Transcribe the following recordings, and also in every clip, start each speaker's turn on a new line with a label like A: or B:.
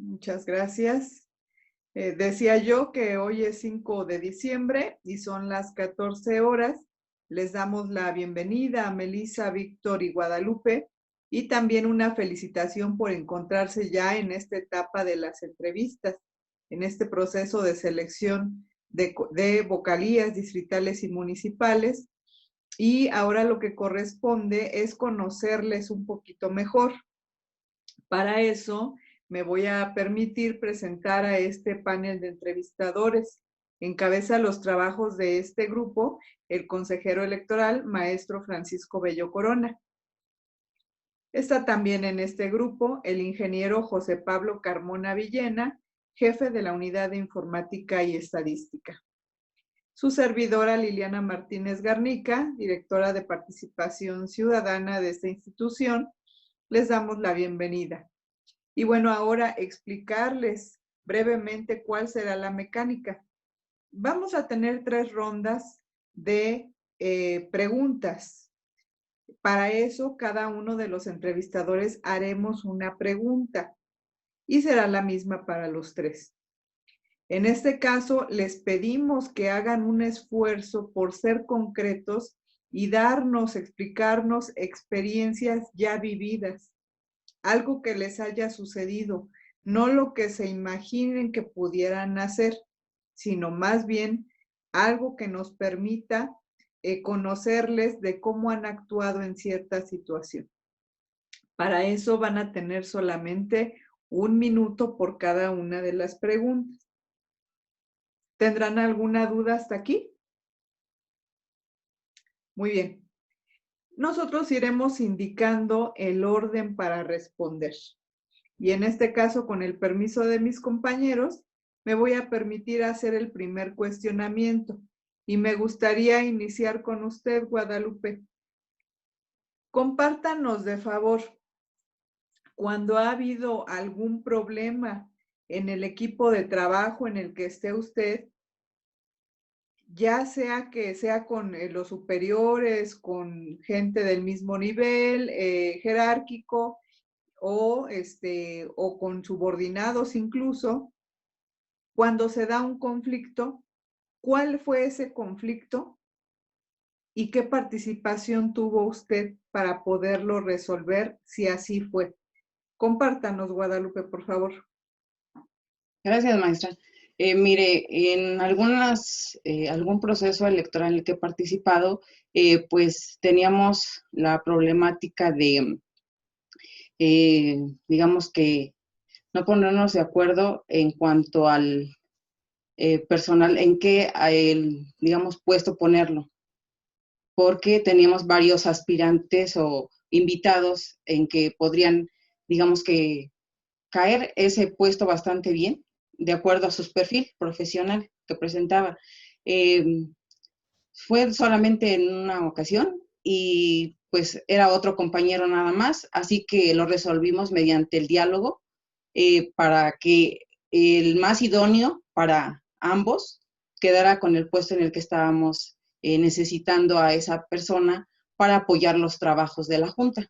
A: Muchas gracias. Decía yo que hoy es 5 de diciembre y son las 14 horas. Les damos la bienvenida a Melissa, Víctor y Guadalupe y también una felicitación por encontrarse ya en esta etapa de las entrevistas, en este proceso de selección de vocalías distritales y municipales. Y ahora lo que corresponde es conocerles un poquito mejor. Para eso me voy a permitir presentar a este panel de entrevistadores. Encabeza los trabajos de este grupo el consejero electoral, maestro Francisco Bello Corona. Está también en este grupo el ingeniero José Pablo Carmona Villena, jefe de la Unidad de Informática y Estadística. Su servidora Liliana Martínez Garnica, directora de Participación Ciudadana de esta institución, les damos la bienvenida. Y bueno, ahora explicarles brevemente cuál será la mecánica. Vamos a tener 3 rondas de preguntas. Para eso, cada uno de los entrevistadores haremos una pregunta y será la misma para los 3. En este caso, les pedimos que hagan un esfuerzo por ser concretos y explicarnos experiencias ya vividas, algo que les haya sucedido, no lo que se imaginen que pudieran hacer, sino más bien algo que nos permita conocerles de cómo han actuado en cierta situación. Para eso van a tener solamente 1 minuto por cada una de las preguntas. ¿Tendrán alguna duda hasta aquí? Muy bien. Nosotros iremos indicando el orden para responder. Y en este caso, con el permiso de mis compañeros, me voy a permitir hacer el primer cuestionamiento. Y me gustaría iniciar con usted, Guadalupe. Compártanos, de favor, cuando ha habido algún problema en el equipo de trabajo en el que esté usted, ya sea que sea con los superiores, con gente del mismo nivel jerárquico, o con subordinados incluso, cuando se da un conflicto, ¿cuál fue ese conflicto y qué participación tuvo usted para poderlo resolver si así fue? Compártanos, Guadalupe, por favor.
B: Gracias, maestra. Mire, en algún proceso electoral en el que he participado, pues teníamos la problemática de, digamos que, no ponernos de acuerdo en cuanto al personal, en qué, digamos, puesto ponerlo, porque teníamos varios aspirantes o invitados en que podrían, digamos que, caer ese puesto bastante bien, de acuerdo a su perfil profesional que presentaba. Fue solamente en una ocasión y pues era otro compañero nada más, así que lo resolvimos mediante el diálogo para que el más idóneo para ambos quedara con el puesto en el que estábamos necesitando a esa persona para apoyar los trabajos de la Junta.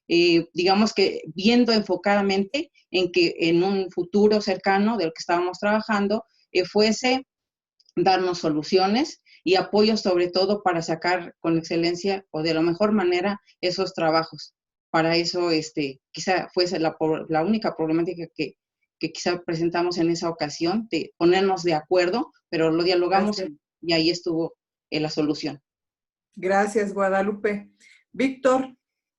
B: Digamos que viendo enfocadamente en que en un futuro cercano del que estábamos trabajando fuese darnos soluciones y apoyo sobre todo para sacar con excelencia o de la mejor manera esos trabajos. Para eso quizá fuese la única problemática que quizá presentamos en esa ocasión, de ponernos de acuerdo, pero lo dialogamos y ahí estuvo la solución.
A: Gracias, Guadalupe. Víctor,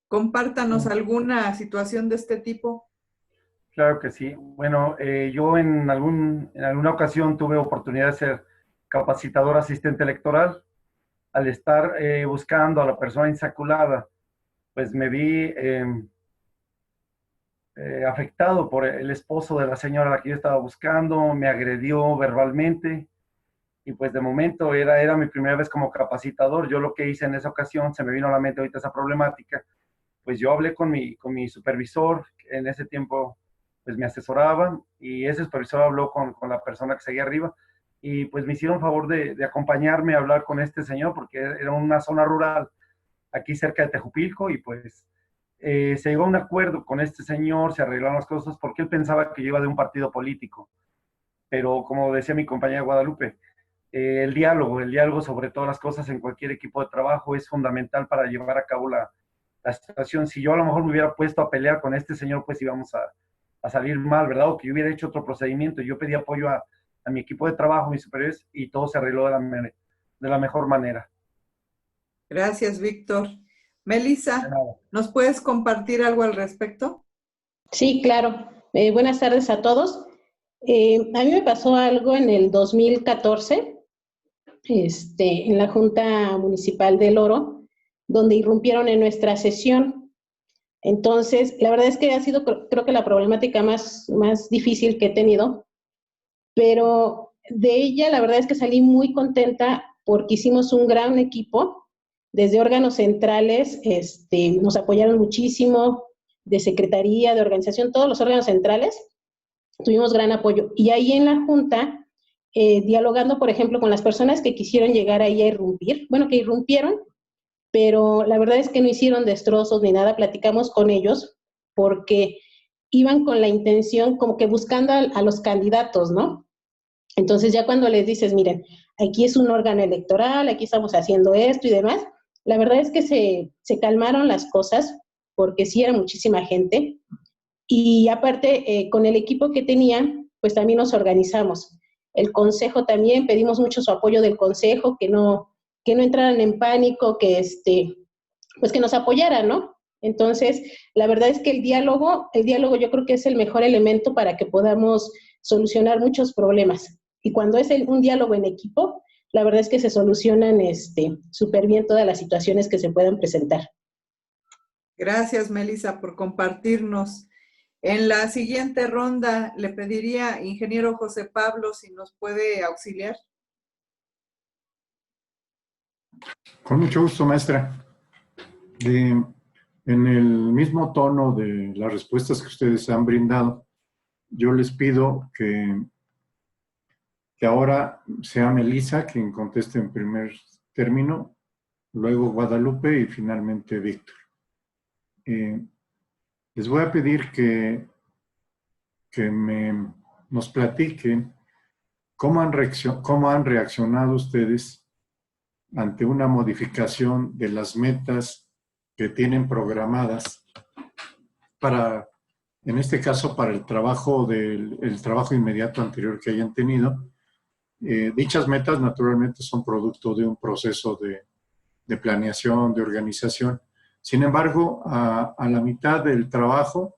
A: compártanos alguna situación de este tipo.
C: Claro que sí. Bueno, yo en alguna ocasión tuve oportunidad de ser capacitador asistente electoral. Al estar buscando a la persona insaculada, pues me vi afectado por el esposo de la señora a la que yo estaba buscando, me agredió verbalmente y pues de momento era mi primera vez como capacitador. Yo lo que hice en esa ocasión, se me vino a la mente ahorita esa problemática, pues yo hablé con mi supervisor, que en ese tiempo pues me asesoraba, y ese supervisor habló con la persona que seguía arriba, y pues me hicieron favor de acompañarme a hablar con este señor, porque era una zona rural aquí cerca de Tejupilco, y pues se llegó a un acuerdo con este señor, se arreglaron las cosas porque él pensaba que yo iba de un partido político. Pero como decía mi compañera Guadalupe, el diálogo sobre todas las cosas en cualquier equipo de trabajo es fundamental para llevar a cabo la situación. Si yo a lo mejor me hubiera puesto a pelear con este señor, pues íbamos a salir mal, ¿verdad? O que yo hubiera hecho otro procedimiento. Yo pedí apoyo a mi equipo de trabajo, mis superiores, y todo se arregló de la mejor manera.
A: Gracias, Víctor. Melissa,
C: Nada.
A: ¿nos puedes compartir algo al respecto?
D: Sí, claro. Buenas tardes a todos. A mí me pasó algo en el 2014, en la Junta Municipal del Oro, donde irrumpieron en nuestra sesión. Entonces, la verdad es que ha sido, creo que la problemática más difícil que he tenido, pero de ella la verdad es que salí muy contenta porque hicimos un gran equipo. Desde órganos centrales nos apoyaron muchísimo, de secretaría, de organización, todos los órganos centrales, tuvimos gran apoyo. Y ahí en la Junta, dialogando, por ejemplo, con las personas que quisieron llegar ahí a irrumpir, bueno, que irrumpieron, pero la verdad es que no hicieron destrozos ni nada, platicamos con ellos, porque iban con la intención como que buscando a los candidatos, ¿no? Entonces ya cuando les dices, miren, aquí es un órgano electoral, aquí estamos haciendo esto y demás, la verdad es que se calmaron las cosas, porque sí era muchísima gente, y aparte con el equipo que tenían, pues también nos organizamos. El consejo también, pedimos mucho su apoyo del consejo, que no entraran en pánico, que pues que nos apoyaran, ¿no? Entonces, la verdad es que el diálogo yo creo que es el mejor elemento para que podamos solucionar muchos problemas. Y cuando es un diálogo en equipo, la verdad es que se solucionan súper bien todas las situaciones que se puedan presentar.
A: Gracias, Melissa, por compartirnos. En la siguiente ronda le pediría, ingeniero José Pablo, si nos puede auxiliar.
E: Con mucho gusto, maestra. En el mismo tono de las respuestas que ustedes han brindado, yo les pido que ahora sea Melissa quien conteste en primer término, luego Guadalupe y finalmente Víctor. Les voy a pedir que nos platiquen cómo han reaccionado ustedes ante una modificación de las metas que tienen programadas para, en este caso, para el trabajo inmediato anterior que hayan tenido. Dichas metas, naturalmente, son producto de un proceso de planeación, de organización. Sin embargo, a la mitad del trabajo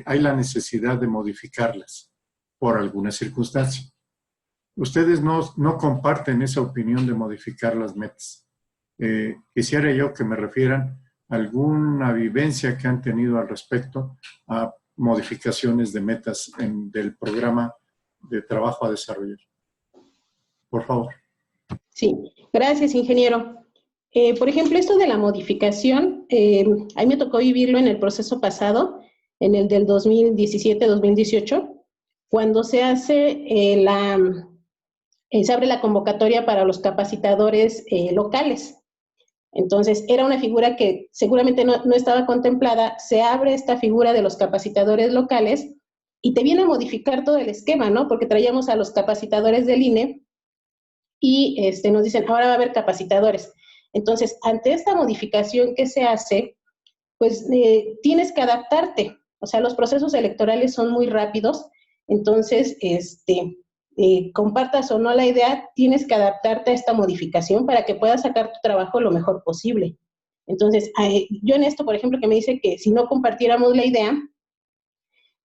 E: hay la necesidad de modificarlas por alguna circunstancia. Ustedes no comparten esa opinión de modificar las metas. Quisiera yo que me refieran a alguna vivencia que han tenido al respecto a modificaciones de metas del programa de trabajo a desarrollar. Por favor.
D: Sí, gracias, ingeniero. Por ejemplo, esto de la modificación, a mí me tocó vivirlo en el proceso pasado, en el del 2017-2018, cuando se hace se abre la convocatoria para los capacitadores locales. Entonces, era una figura que seguramente no estaba contemplada, se abre esta figura de los capacitadores locales y te viene a modificar todo el esquema, ¿no? Porque traíamos a los capacitadores del INE y nos dicen, ahora va a haber capacitadores. Entonces, ante esta modificación que se hace, pues tienes que adaptarte. O sea, los procesos electorales son muy rápidos, entonces, compartas o no la idea, tienes que adaptarte a esta modificación para que puedas sacar tu trabajo lo mejor posible. Entonces, yo en esto, por ejemplo, que me dice que si no compartiéramos la idea,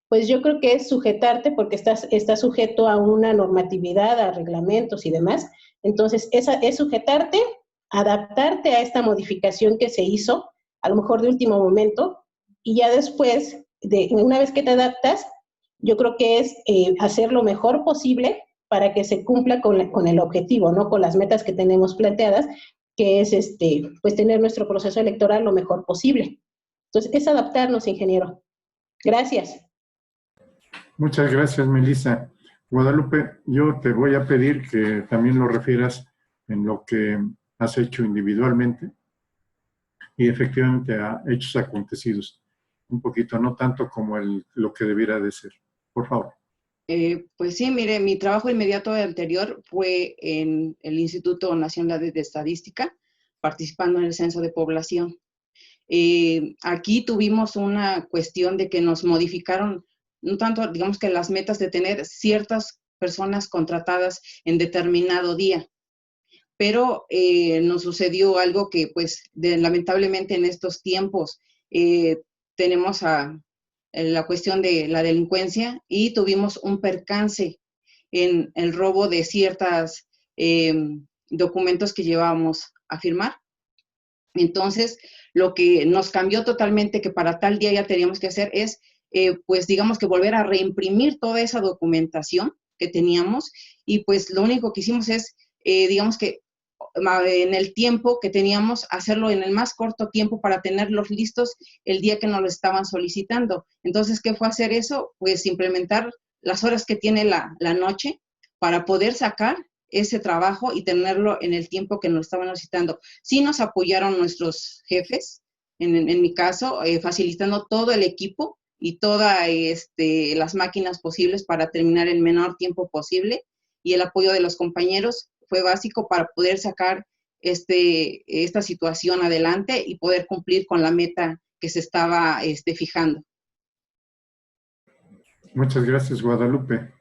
D: pues yo creo que es sujetarte porque estás sujeto a una normatividad, a reglamentos y demás. Entonces, es sujetarte, adaptarte a esta modificación que se hizo, a lo mejor de último momento, y ya después, una vez que te adaptas, yo creo que es hacer lo mejor posible para que se cumpla con el objetivo, ¿no? Con las metas que tenemos planteadas, que es pues tener nuestro proceso electoral lo mejor posible. Entonces, es adaptarnos, ingeniero. Gracias.
E: Muchas gracias, Melissa. Guadalupe, yo te voy a pedir que también lo refieras en lo que has hecho individualmente. y efectivamente a hechos acontecidos. Un poquito, no tanto como lo que debiera de ser. Por favor.
B: Pues sí, mire, mi trabajo inmediato anterior fue en el Instituto Nacional de Estadística, participando en el censo de población. Aquí tuvimos una cuestión de que nos modificaron, no tanto, digamos que las metas de tener ciertas personas contratadas en determinado día, pero nos sucedió algo que, pues, lamentablemente en estos tiempos tenemos la cuestión de la delincuencia y tuvimos un percance en el robo de ciertos documentos que llevábamos a firmar. Entonces, lo que nos cambió totalmente, que para tal día ya teníamos que hacer, es, pues, digamos que volver a reimprimir toda esa documentación que teníamos, y pues lo único que hicimos es, digamos que en el tiempo que teníamos, hacerlo en el más corto tiempo para tenerlos listos el día que nos lo estaban solicitando. Entonces, ¿qué fue hacer eso? Pues implementar las horas que tiene la noche para poder sacar ese trabajo y tenerlo en el tiempo que nos estaban solicitando. Sí nos apoyaron nuestros jefes, en mi caso, facilitando todo el equipo y todas las máquinas posibles para terminar el menor tiempo posible, y el apoyo de los compañeros fue básico para poder sacar esta situación adelante y poder cumplir con la meta que se estaba fijando.
E: Muchas gracias, Guadalupe.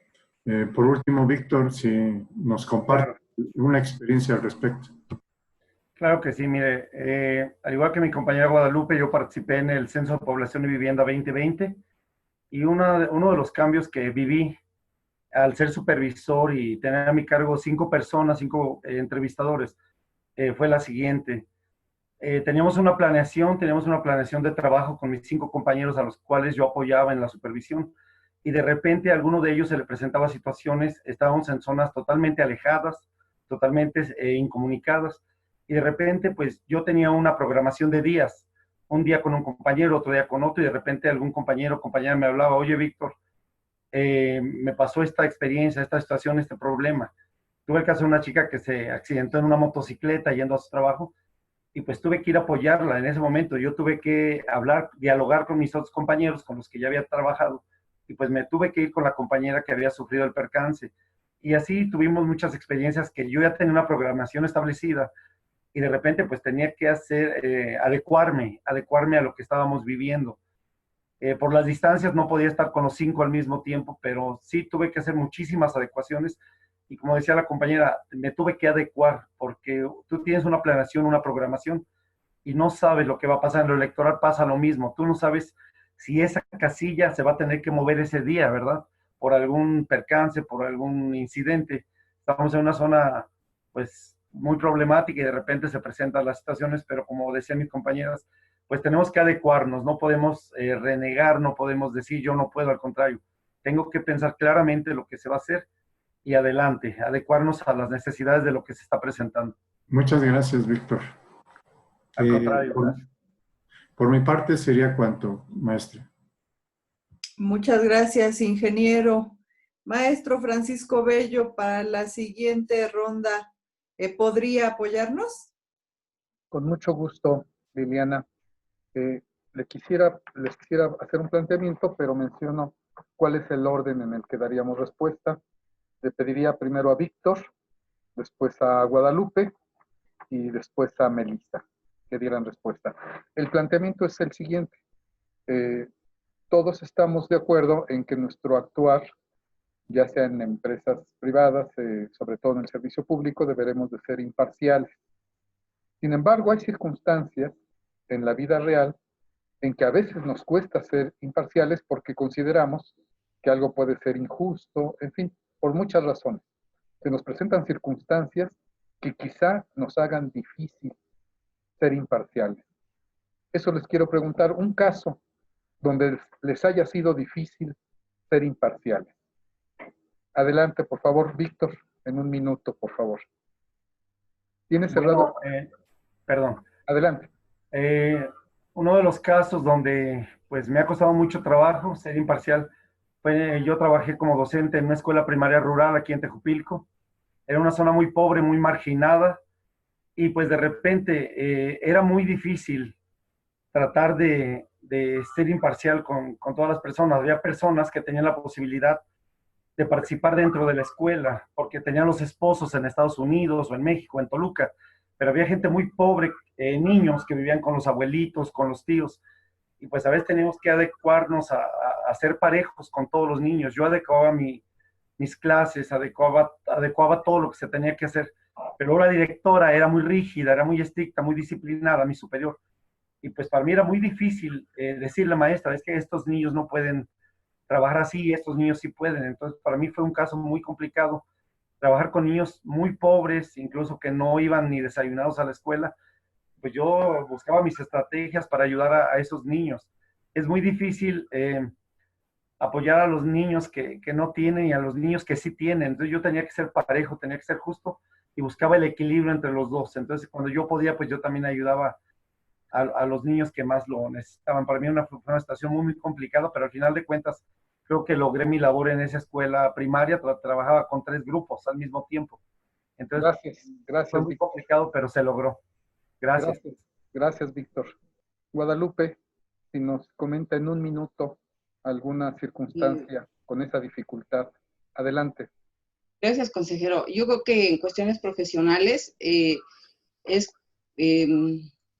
E: Por último, Víctor, si nos comparte una experiencia al respecto.
C: Claro que sí, mire, al igual que mi compañera Guadalupe, yo participé en el Censo de Población y Vivienda 2020, y uno de los cambios que viví al ser supervisor y tener a mi cargo 5 personas, 5 entrevistadores, fue la siguiente. Teníamos una planeación de trabajo con mis 5 compañeros a los cuales yo apoyaba en la supervisión, y de repente a alguno de ellos se le presentaba situaciones, estábamos en zonas totalmente alejadas, totalmente incomunicadas, y de repente pues yo tenía una programación de días, un día con un compañero, otro día con otro, y de repente algún compañero o compañera me hablaba: oye, Víctor, me pasó esta experiencia, esta situación, este problema. Tuve el caso de una chica que se accidentó en una motocicleta yendo a su trabajo, y pues tuve que ir a apoyarla en ese momento. Yo tuve que hablar, dialogar con mis otros compañeros con los que ya había trabajado, y pues me tuve que ir con la compañera que había sufrido el percance. Y así tuvimos muchas experiencias que yo ya tenía una programación establecida, y de repente pues tenía que hacer, adecuarme a lo que estábamos viviendo. Por las distancias no podía estar con los 5 al mismo tiempo, pero sí tuve que hacer muchísimas adecuaciones, y como decía la compañera, me tuve que adecuar, porque tú tienes una planeación, una programación, y no sabes lo que va a pasar. En lo electoral pasa lo mismo, tú no sabes si esa casilla se va a tener que mover ese día, ¿verdad? Por algún percance, por algún incidente. Estamos en una zona, pues, muy problemática, y de repente se presentan las situaciones, pero como decían mis compañeras, pues tenemos que adecuarnos, no podemos renegar, no podemos decir yo no puedo, al contrario, tengo que pensar claramente lo que se va a hacer y adelante, adecuarnos a las necesidades de lo que se está presentando.
E: Muchas gracias, Víctor.
C: Al contrario, gracias.
E: Por mi parte sería cuanto, maestra.
A: Muchas gracias, ingeniero. Maestro Francisco Bello, para la siguiente ronda, ¿podría apoyarnos?
F: Con mucho gusto, Liliana. Les quisiera hacer un planteamiento, pero menciono cuál es el orden en el que daríamos respuesta. Le pediría primero a Víctor, después a Guadalupe y después a Melissa que dieran respuesta. El planteamiento es el siguiente. Todos estamos de acuerdo en que nuestro actuar, ya sea en empresas privadas, sobre todo en el servicio público, deberemos de ser imparciales. Sin embargo, hay circunstancias en la vida real en que a veces nos cuesta ser imparciales porque consideramos que algo puede ser injusto, en fin, por muchas razones. Se nos presentan circunstancias que quizá nos hagan difícil ser imparciales. Eso les quiero preguntar, un caso donde les haya sido difícil ser imparciales. Adelante, por favor, Víctor, en un minuto, por favor. ¿Tienes cerrado?
C: Perdón.
F: Adelante.
C: Uno de los casos donde pues me ha costado mucho trabajo ser imparcial fue, yo trabajé como docente en una escuela primaria rural aquí en Tejupilco. Era una zona muy pobre, muy marginada, y pues de repente era muy difícil tratar de ser imparcial con todas las personas. Había personas que tenían la posibilidad de participar dentro de la escuela, porque tenían los esposos en Estados Unidos o en México, en Toluca, pero había gente muy pobre, niños que vivían con los abuelitos, con los tíos, y pues a veces teníamos que adecuarnos a ser parejos con todos los niños. Yo adecuaba mis clases, adecuaba todo lo que se tenía que hacer, pero la directora era muy rígida, era muy estricta, muy disciplinada, mi superior, y pues para mí era muy difícil decirle a la maestra, es que estos niños no pueden trabajar así, estos niños sí pueden. Entonces, para mí fue un caso muy complicado trabajar con niños muy pobres, incluso que no iban ni desayunados a la escuela. Pues yo buscaba mis estrategias para ayudar a esos niños. Es muy difícil apoyar a los niños que no tienen y a los niños que sí tienen. Entonces yo tenía que ser parejo, tenía que ser justo y buscaba el equilibrio entre los dos. Entonces cuando yo podía, pues yo también ayudaba a los niños que más lo necesitaban. Para mí fue una situación muy, muy complicada, pero al final de cuentas creo que logré mi labor en esa escuela primaria. Trabajaba con 3 grupos al mismo tiempo. Entonces
F: Gracias,
C: fue muy
F: Víctor.
C: complicado, pero se logró. Gracias.
F: Gracias, Víctor. Guadalupe, si nos comenta en un minuto alguna circunstancia con esa dificultad. Adelante.
B: Gracias, consejero. Yo creo que en cuestiones profesionales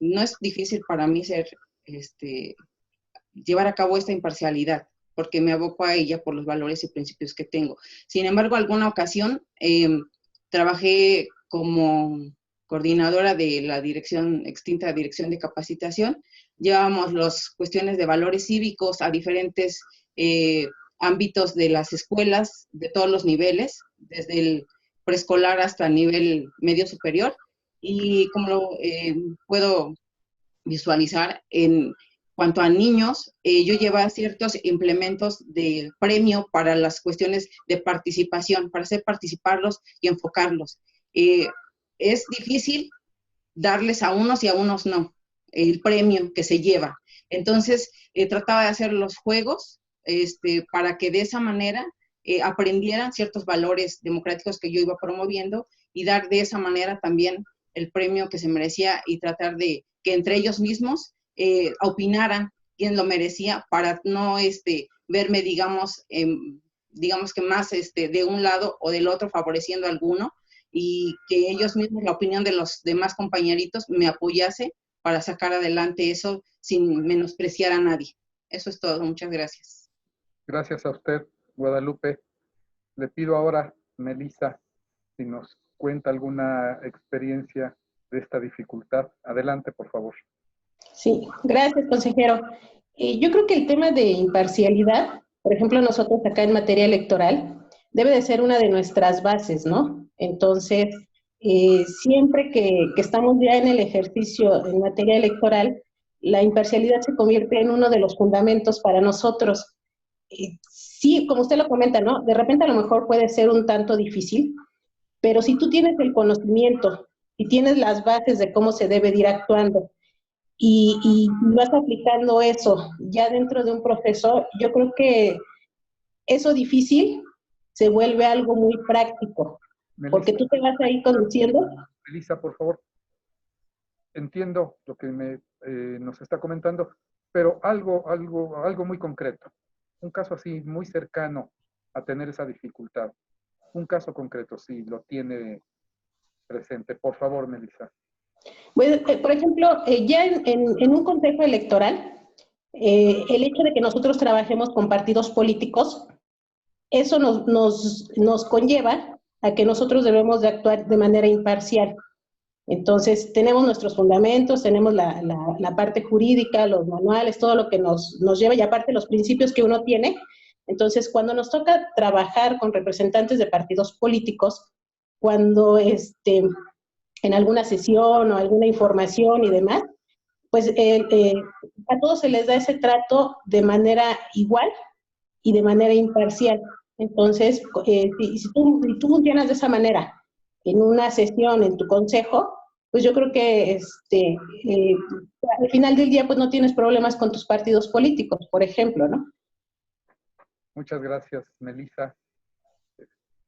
B: no es difícil para mí llevar a cabo esta imparcialidad, porque me aboco a ella por los valores y principios que tengo. Sin embargo, alguna ocasión trabajé como coordinadora de la extinta Dirección de Capacitación. Llevábamos las cuestiones de valores cívicos a diferentes ámbitos de las escuelas, de todos los niveles, desde el preescolar hasta el nivel medio superior. Y como lo puedo visualizar en cuanto a niños, yo llevaba ciertos implementos de premio para las cuestiones de participación, para hacer participarlos y enfocarlos. Es difícil darles a unos y a unos no, el premio que se lleva. Entonces, trataba de hacer los juegos para que de esa manera aprendieran ciertos valores democráticos que yo iba promoviendo y dar de esa manera también el premio que se merecía y tratar de que entre ellos mismos opinaran quién lo merecía para no verme, digamos que más de un lado o del otro favoreciendo a alguno, y que ellos mismos, la opinión de los demás compañeritos, me apoyase para sacar adelante eso sin menospreciar a nadie. Eso es todo. Muchas gracias.
F: Gracias a usted, Guadalupe. Le pido ahora, Melissa, si nos cuenta alguna experiencia de esta dificultad. Adelante, por favor.
D: Sí, gracias, consejero. Yo creo que el tema de imparcialidad, por ejemplo, nosotros acá en materia electoral, debe de ser una de nuestras bases, ¿no? Entonces, siempre que estamos ya en el ejercicio en materia electoral, la imparcialidad se convierte en uno de los fundamentos para nosotros. Sí, como usted lo comenta, ¿no? De repente a lo mejor puede ser un tanto difícil, pero si tú tienes el conocimiento y tienes las bases de cómo se debe de ir actuando y vas aplicando eso ya dentro de un proceso, yo creo que eso difícil se vuelve algo muy práctico,
F: Melissa,
D: porque tú te vas a ir conduciendo.
F: Melissa, por favor. Entiendo lo que nos está comentando, pero algo muy concreto. Un caso así muy cercano a tener esa dificultad. Un caso concreto, si lo tiene presente. Por favor, Melissa.
D: Bueno, por ejemplo, ya en un consejo electoral, el hecho de que nosotros trabajemos con partidos políticos, eso nos conlleva a que nosotros debemos de actuar de manera imparcial. Entonces, tenemos nuestros fundamentos, tenemos la parte jurídica, los manuales, todo lo que nos lleva, y aparte los principios que uno tiene. Entonces, cuando nos toca trabajar con representantes de partidos políticos, cuando en alguna sesión o alguna información y demás, pues a todos se les da ese trato de manera igual y de manera imparcial. Entonces, si tú funcionas de esa manera en una sesión, en tu consejo, pues yo creo que al final del día pues no tienes problemas con tus partidos políticos, por ejemplo, ¿no?
F: Muchas gracias, Melissa.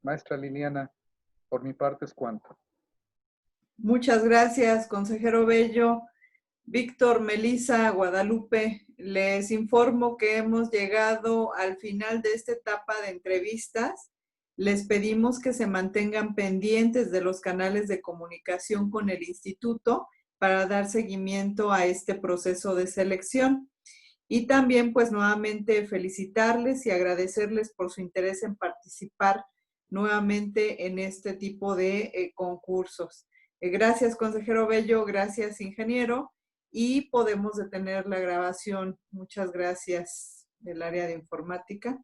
F: Maestra Liliana, por mi parte es cuanto.
A: Muchas gracias, consejero Bello. Víctor, Melissa, Guadalupe, les informo que hemos llegado al final de esta etapa de entrevistas. Les pedimos que se mantengan pendientes de los canales de comunicación con el instituto para dar seguimiento a este proceso de selección. Y también, pues, nuevamente felicitarles y agradecerles por su interés en participar nuevamente en este tipo de concursos. Gracias, consejero Bello, gracias, ingeniero, y podemos detener la grabación. Muchas gracias del área de informática.